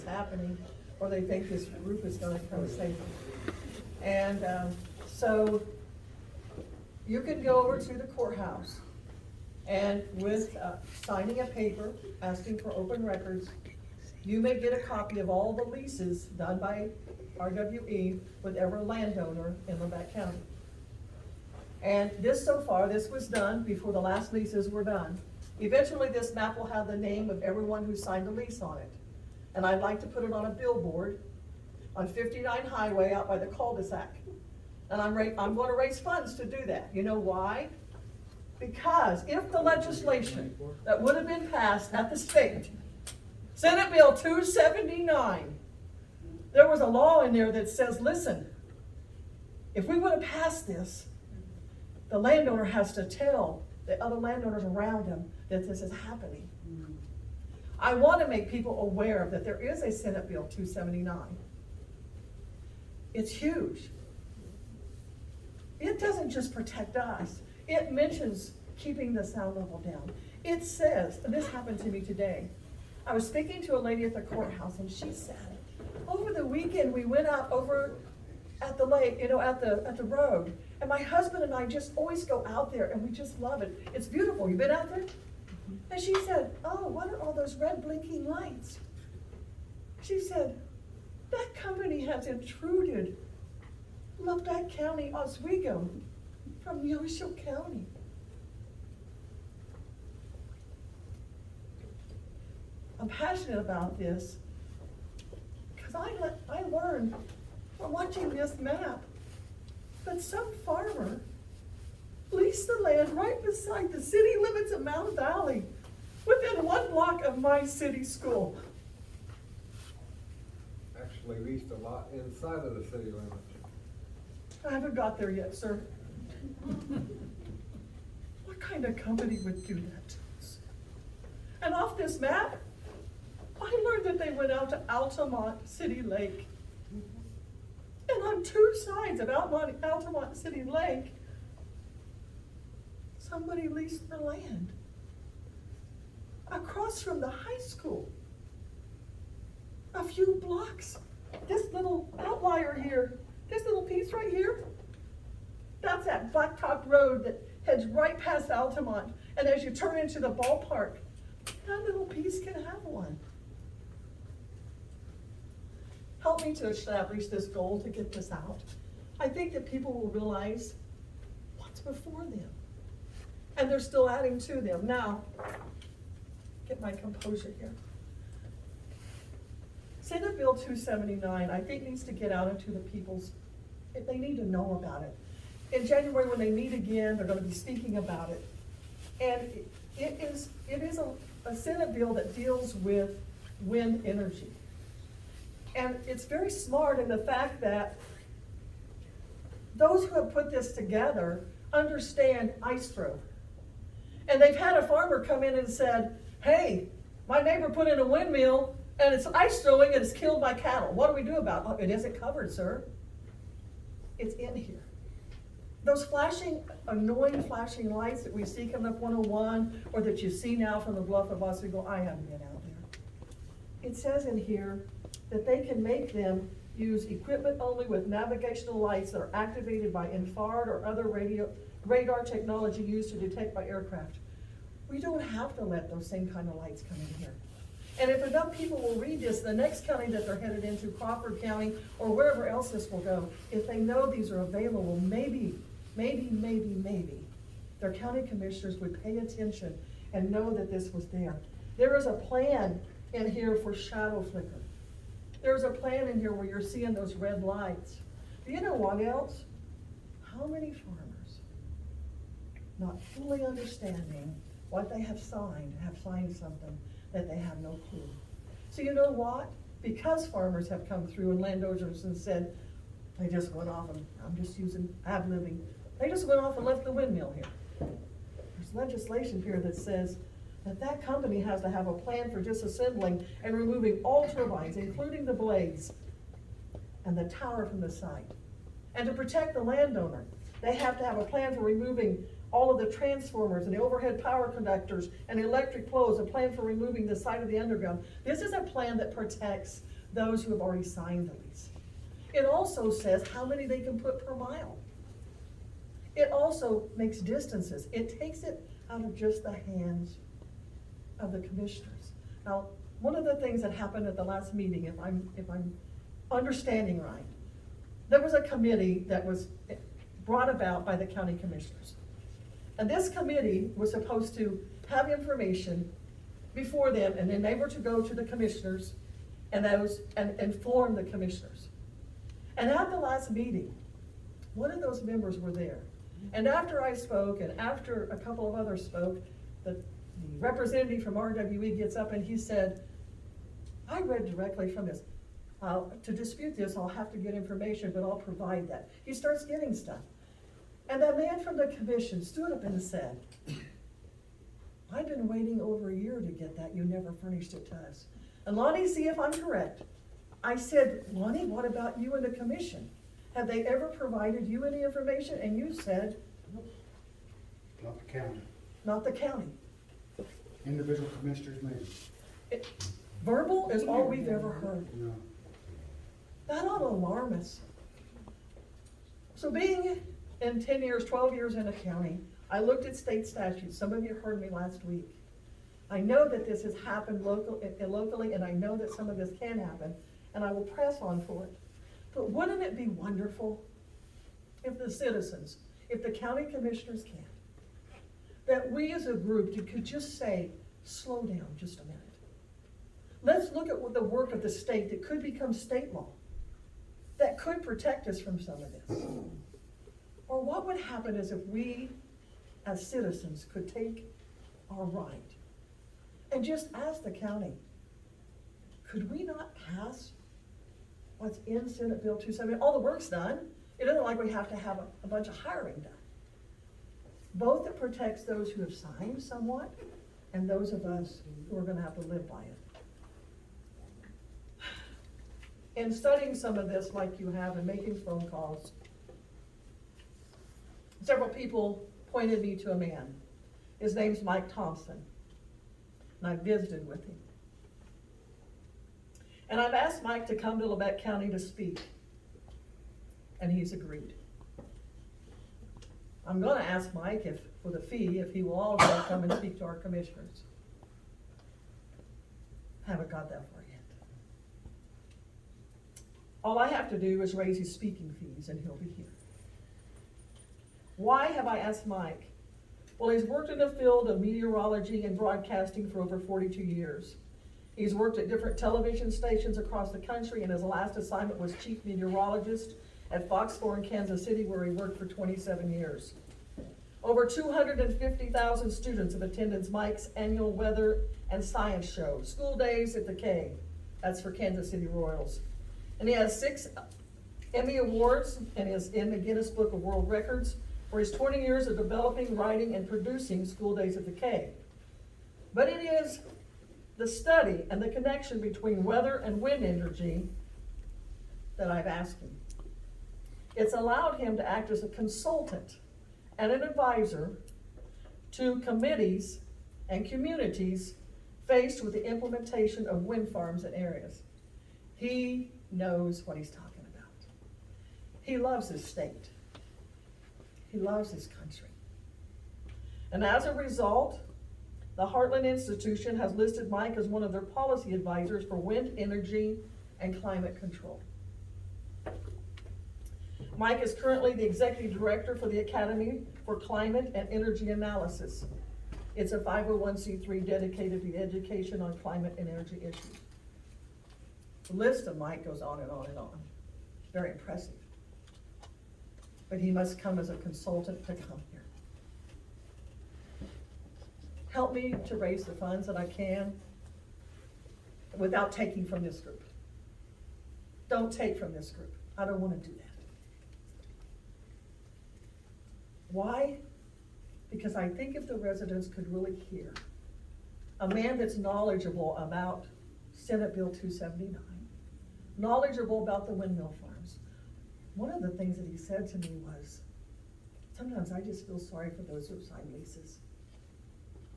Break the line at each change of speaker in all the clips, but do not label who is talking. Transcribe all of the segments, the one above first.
happening, or they think this group is gonna come save them. And so you can go over to the courthouse, and with signing a paper asking for open records, you may get a copy of all the leases done by RWE with every landowner in Lebec County. And this was done before the last leases were done. Eventually, this map will have the name of everyone who signed a lease on it. And I'd like to put it on a billboard on 59 Highway out by the cul-de-sac. And I'm going to raise funds to do that. You know why? Because if the legislation that would have been passed at the state, Senate Bill 279, there was a law in there that says, listen, if we would have passed this, the landowner has to tell the other landowners around him that this is happening. I want to make people aware that there is a Senate Bill 279. It's huge. It doesn't just protect us. It mentions keeping the sound level down. It says, and this happened to me today. I was speaking to a lady at the courthouse, and she said, over the weekend we went out over at the lake, at the road, and my husband and I just always go out there, and we just love it. It's beautiful. You been out there? And she said, oh, what are all those red blinking lights? She said, that company has intruded Lebec County, Oswego, from Neosho County. I'm passionate about this because I learned from watching this map that some farmer leased the land right beside the city limits of Mountain Valley, within 1 block of my city school.
Actually leased a lot inside of the city limits.
I haven't got there yet, sir. What kind of company would do that to us? And off this map, I learned that they went out to Altamont City Lake. And on 2 sides of Altamont City Lake, somebody leased the land. Across from the high school, a few blocks, this little outlier here, this little piece right here, that's that Blacktop Road that heads right past Altamont. And as you turn into the ballpark, that little piece can have one. Help me to establish this goal to get this out. I think that people will realize what's before them. And they're still adding to them. Now, get my composure here. Senate Bill 279, I think, needs to get out into the people's, they need to know about it. In January, when they meet again, they're going to be speaking about it. And it is a Senate bill that deals with wind energy. And it's very smart in the fact that those who have put this together understand ice throw. And they've had a farmer come in and said, hey, my neighbor put in a windmill and it's ice throwing and it's killed my cattle. What do we do about it? Oh, it isn't covered, sir. It's in here. Those annoying flashing lights that we see coming up 101 or that you see now from the bluff of Oswego, I haven't been out there. It says in here that they can make them use equipment only with navigational lights that are activated by infrared or other radar technology used to detect by aircraft. We don't have to let those same kind of lights come in here. And if enough people will read this, the next county that they're headed into, Crawford County, or wherever else this will go, if they know these are available, maybe, their county commissioners would pay attention and know that this was there. There is a plan in here for shadow flicker. There's a plan in here where you're seeing those red lights. Do you know what else? How many farmers, not fully understanding what they have signed something that they have no clue. So you know what? Because farmers have come through and landowners and said, they just went off and I'm just using ad libbing. They just went off and left the windmill here. There's legislation here that says that company has to have a plan for disassembling and removing all turbines, including the blades and the tower from the site. And to protect the landowner, they have to have a plan for removing all of the transformers and the overhead power conductors and electric poles, a plan for removing the site of the underground. This is a plan that protects those who have already signed the lease. It also says how many they can put per mile. It also makes distances. It takes it out of just the hands of the commissioners. Now, one of the things that happened at the last meeting, if I'm understanding right, there was a committee that was brought about by the county commissioners. And this committee was supposed to have information before them, and then they were to go to the commissioners and inform the commissioners. And at the last meeting, one of those members were there. And after I spoke, and after a couple of others spoke, the representative from RWE gets up and he said, I read directly from this. To dispute this, I'll have to get information, but I'll provide that. He starts getting stuff. And that man from the commission stood up and said, I've been waiting over a year to get that. You never furnished it to us. And Lonnie, see if I'm correct. I said, Lonnie, what about you and the commission? Have they ever provided you any information? And you said,
Not the county.
Not the county.
Individual commissioners maybe.
Verbal is all we've ever heard.
No.
That ought to alarm us. So being in 10 years, 12 years in a county, I looked at state statutes. Some of you heard me last week. I know that this has happened locally, and I know that some of this can happen, and I will press on for it. But wouldn't it be wonderful if the citizens, if the county commissioners can, that we as a group could just say, slow down just a minute. Let's look at what the work of the state that could become state law, that could protect us from some of this. Or what would happen is if we, as citizens, could take our right and just ask the county, could we not pass what's in Senate Bill 279? All the work's done. It isn't like we have to have a bunch of hiring done. Both it protects those who have signed somewhat and those of us who are going to have to live by it. In studying some of this like you have and making phone calls, several people pointed me to a man. His name's Mike Thompson, and I visited with him. And I've asked Mike to come to Labette County to speak, and he's agreed. I'm gonna ask Mike for the fee, if he will also come and speak to our commissioners. Haven't got that far yet. All I have to do is raise his speaking fees and he'll be here. Why have I asked Mike? Well, he's worked in the field of meteorology and broadcasting for over 42 years. He's worked at different television stations across the country, and his last assignment was chief meteorologist at Fox 4 in Kansas City, where he worked for 27 years. Over 250,000 students have attended Mike's annual weather and science show, School Days at the K. That's for Kansas City Royals. And he has 6 Emmy Awards and is in the Guinness Book of World Records for his 20 years of developing, writing, and producing School Days at the K. But it is the study and the connection between weather and wind energy that I've asked him. It's allowed him to act as a consultant and an advisor to committees and communities faced with the implementation of wind farms in areas. He knows what he's talking about. He loves his state. He loves his country. And as a result, the Heartland Institution has listed Mike as one of their policy advisors for wind energy and climate control. Mike is currently the executive director for the Academy for Climate and Energy Analysis. It's a 501c3 dedicated to the education on climate and energy issues. The list of Mike goes on and on and on. Very impressive. But he must come as a consultant to come here. Help me to raise the funds that I can without taking from this group. Don't take from this group. I don't want to do that. Why? Because I think if the residents could really hear a man that's knowledgeable about Senate Bill 279, knowledgeable about the windmill farms. One of the things that he said to me was, sometimes I just feel sorry for those who sign leases.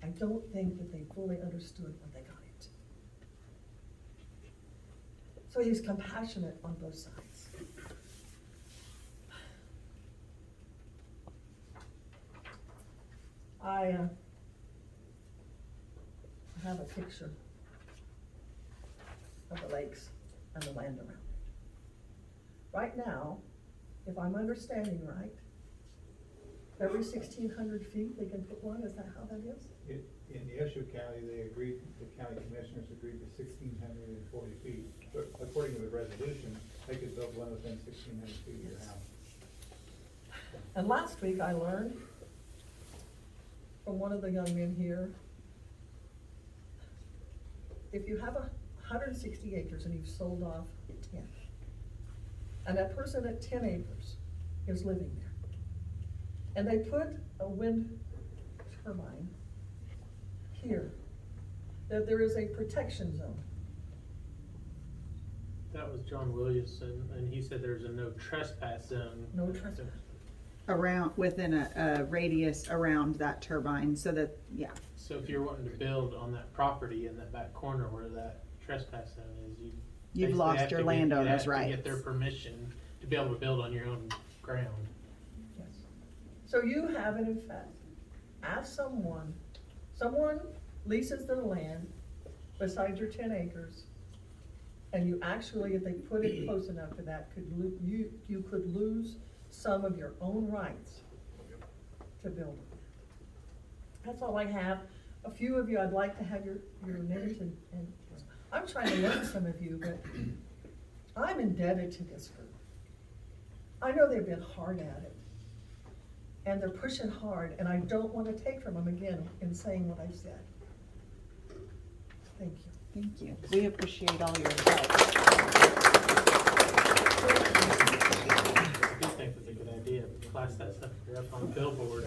I don't think that they fully understood when they got it. So he's compassionate on both sides. I have a picture of the lakes and the land around it. Right now, if I'm understanding right, every 1,600 feet, they can put one, is that how that is?
In Neosho County, they agreed, the county commissioners agreed to 1,640 feet. But according to the resolution, they could build one within 1,600 feet of your house.
And last week I learned from one of the young men here, if you have 160 acres and you've sold off 10, and that person at 10 acres is living there, and they put a wind turbine here, that there is a protection zone.
That was John Williamson, and he said there's a no trespass zone.
No trespass.
Around, within a radius around that turbine, so that, yeah.
So if you're wanting to build on that property in that back corner where that trespass zone is, you.
You've
basically
lost
have
your
to get-
landowner's
you have to
rights.
Get their permission to be able to build on your own ground.
Yes. So you have it in fact, ask someone leases their land beside your 10 acres, and you actually, if they put it close enough to that, you could lose some of your own rights to build it. That's all I have. A few of you, I'd like to have your names and I'm trying to learn some of you, but I'm indebted to this group. I know they've been hard at it, and they're pushing hard, and I don't want to take from them again in saying what I've said. Thank you.
Thank you. We appreciate all your help.
I do think that's a good idea, class that stuff up on the billboard.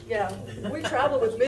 Yeah, we travel with